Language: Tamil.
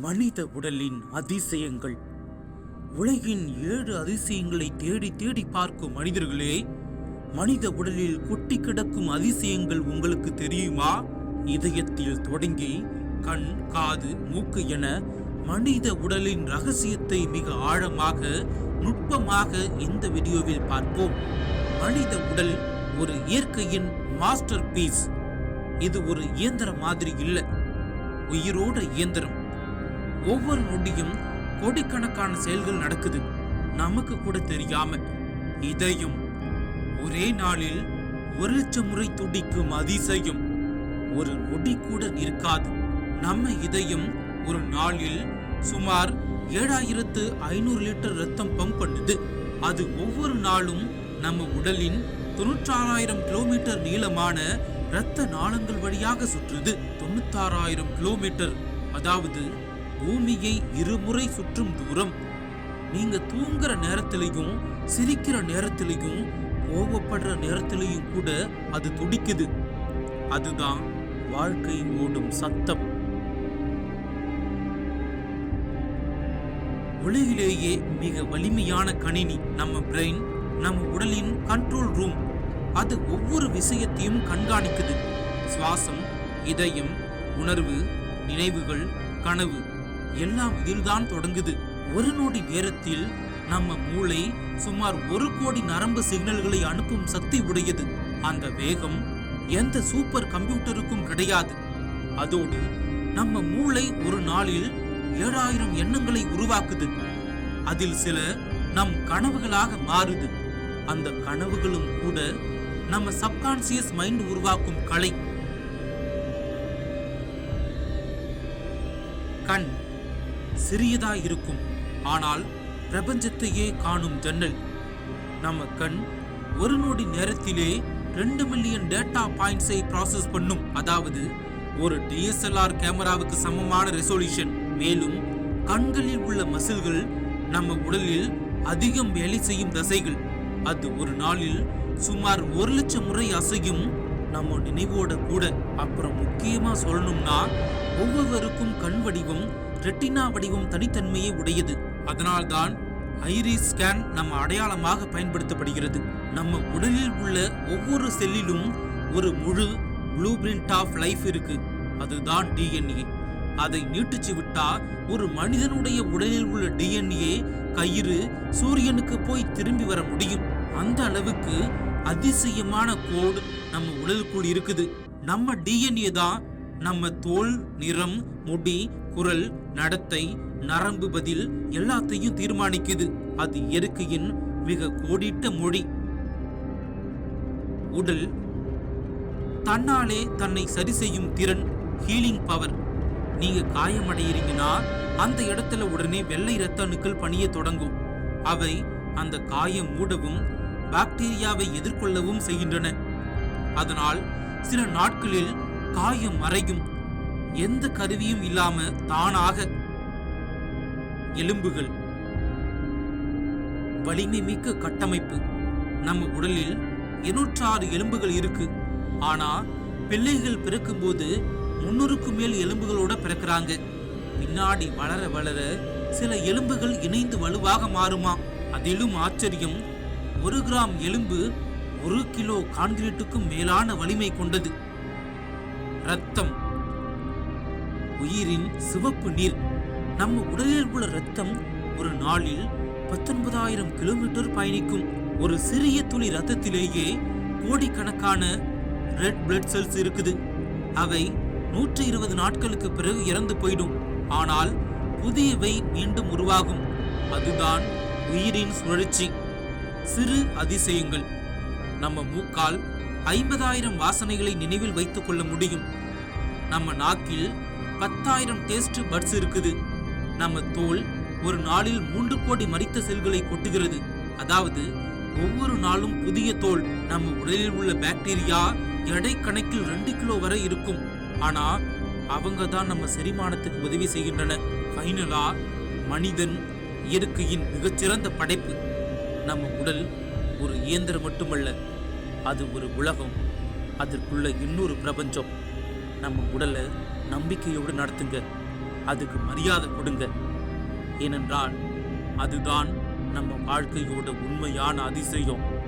மனித உடலின் அதிசயங்கள். உலகின் 7 அதிசயங்களை தேடி தேடி பார்க்கும் மனிதர்களே, மனித உடலில் கொட்டி கிடக்கும் அதிசயங்கள் உங்களுக்கு தெரியுமா? இதயத்தில் தொடங்கி கண், காது, மூக்கு என மனித உடலின் ரகசியத்தை மிக ஆழமாக, நுட்பமாக இந்த வீடியோவில் பார்ப்போம். மனித உடல் ஒரு இயற்கையின் மாஸ்டர் பீஸ். இது ஒரு இயந்திரம் மாதிரி இல்லை, உயிரோட இயந்திரம். ஒவ்வொரு நொடியும் கோடிக்கணக்கான செயல்கள் நடக்குது, நமக்கு கூட தெரியாம. இதயம் ஒரே நாளில் 1,00,000 முறை துடிக்கும் அதிசயம். ஒரு நொடி கூட நிற்காது. நம்ம இதயம் ஒரு நாளில் சுமார் 7,500 லிட்டர் ரத்தம் பம்ப் பண்ணுது. அது ஒவ்வொரு நாளும் நம்ம உடலின் 96,000 கிலோமீட்டர் நீளமான இரத்த நாளங்கள் வழியாக சுற்றுது. 96,000 கிலோமீட்டர், அதாவது பூமியை 2 முறை சுற்றும் தூரம். நீங்க தூங்குற நேரத்திலையும், சிரிக்கிற நேரத்திலையும், கோபப்படுற நேரத்திலையும் கூட அது துடிக்குது. அதுதான் வாழ்க்கை ஓடும் சத்தம். உலகிலேயே மிக வலிமையான கணினி நம்ம பிரெயின், நம்ம உடலின் கண்ட்ரோல் ரூம். அது ஒவ்வொரு விஷயத்தையும் கண்காணிக்குது. சுவாசம், இதயம், உணர்வு, நினைவுகள், கனவு எல்லாம் இதில்தான் தொடங்குது. ஒரு நொடி நேரத்தில் நம்ம மூளை சுமார் 1 கோடி நரம்பு சிக்னல்களை அனுப்பும் சக்தி உடையது. அந்த வேகம் எந்த சூப்பர் கம்ப்யூட்டருக்கும் கிடையாது. அதோடு நம்ம மூளை ஒரு நாளில் 7,000 எண்ணங்களை உருவாக்குது. அதில் சில நம் கனவுகளாக மாறுது. அந்த கனவுகளும் கூட நம்ம சப்கான்சியஸ் மைண்ட் உருவாக்கும் கலை. கண் சிறியதா இருக்கும், ஆனால் பிரபஞ்சத்தையே காணும் ஜன்னல். நம்ம கண் ஒரு நொடி நேரத்திலே 2 மில்லியன் டேட்டா பாயிண்ட்ஸை ப்ராசஸ் பண்ணும். அதாவது ஒரு DSLR கேமராவுக்கு சமமான ரெசல்யூஷன். மேலும் கண்களில் உள்ள மசில்கள் நம்ம உடலில் அதிகம் வேலை செய்யும் தசைகள். அது ஒரு நாளில் சுமார் 1,00,000 முறை அசையும், நம்ம நினைவோட கூட. அப்புறம் முக்கியமா சொல்லணும்னா, ஒவ்வொருவருக்கும் கண் வடிவம், ரெட்டினா வடிவம் தனித்தன்மையே உடையது. அதனால்தான் ஐரிஸ் ஸ்கேன் நம்ம அடையாளமாக பயன்படுத்தப்படுகிறது. நம்ம உடலில் உள்ள ஒவ்வொரு செல்லிலும் ஒரு முழு ப்ளூ பிரிண்ட் ஆஃப் லைஃப் இருக்கு. அதுதான் DNA. அதை நீட்டிச்சு விட்டா ஒரு மனிதனுடைய உடலில் உள்ள DNA கயிறு சூரியனுக்கு போய் திரும்பி வர முடியும். அந்த அளவுக்கு அதிசயமான கோடு நம்ம உடலுக்குள் இருக்குது. நம்ம DNA தான் நம்ம தோல் நிறம், முடி, குரல், நடத்தை, நரம்பு பதில் எல்லாத்தையும் தீர்மானிக்குது. அது இயற்கையின் மிக கோடிட்ட மொழி. உடல் தன்னாலே தன்னை சரி செய்யும் திறன், ஹீலிங் பவர். நீங்க காயமடைகிறீங்கன்னா அந்த இடத்துல உடனே வெள்ளை இரத்த அணுக்கள் பணிய தொடங்கும். அவை அந்த காயம் மூடவும், பாக்டீரியாவை எதிர்கொள்ளவும் செய்கின்றன. அதனால் சில நாட்களில் காயம் மறையும், எந்த கருவியும் இல்லாம தானாக. எலும்புகள் வலிமை மிக்க கட்டமைப்பு. நம்ம உடலில் 206 எலும்புகள் இருக்கு. ஆனா பிள்ளைகள் பிறக்கும் போது 300க்கும் மேல் எலும்புகளோட பிறக்கிறாங்க. பின்னாடி வளர வளர சில எலும்புகள் இணைந்து வலுவாக மாறுமா. அதிலும் ஆச்சரியம், 1 கிராம் எலும்பு 1 கிலோ கான்கிரீட்டுக்கும் மேலான வலிமை கொண்டது. இரத்தம் உயிரின் சிவப்பு நீர். நம்ம உடலில் உள்ள இரத்தம் ஒரு நாளில் 19,000 கிலோமீட்டர் பயணிக்கும். ஒரு சிறிய துளி ரத்தத்திலேயே கோடிக்கணக்கான ரெட் பிளட் செல்ஸ் இருக்குது. அவை 120 நாட்களுக்கு பிறகு இறந்து போயிடும். ஆனால் புதியவை மீண்டும் உருவாகும். அதுதான் உயிரின் சுழற்சி. சிறு அதிசயங்கள். நம்ம மூக்கால் 50,000 வாசனைகளை நினைவில் வைத்துக் கொள்ள முடியும். நம்ம நாக்கில் 10,000 டேஸ்ட் பட்ஸ் இருக்குது. நம்ம தோல் ஒரு நாளில் 3 கோடி மரித்த செல்களை கொட்டுகிறது. அதாவது ஒவ்வொரு நாளும் புதிய தோல். நம்ம உடலில் உள்ள பாக்டீரியா எடை கணக்கில் 2 கிலோ வரை இருக்கும். ஆனா அவங்க தான் நம்ம செரிமானத்துக்கு உதவி செய்கின்றன. ஃபைனலா, மனிதன் இயற்கையின் மிகச்சிறந்த படைப்பு. நம்ம உடல் ஒரு இயந்திரம் மட்டுமல்ல, அது ஒரு உலகம். அதற்குள்ள இன்னொரு பிரபஞ்சம். நம்ம உடலை நம்பிக்கையோடு நடத்துங்க. அதுக்கு மரியாதை கொடுங்க. ஏனென்றால் அதுதான் நம்ம வாழ்க்கையோட உண்மையான அதிசயம்.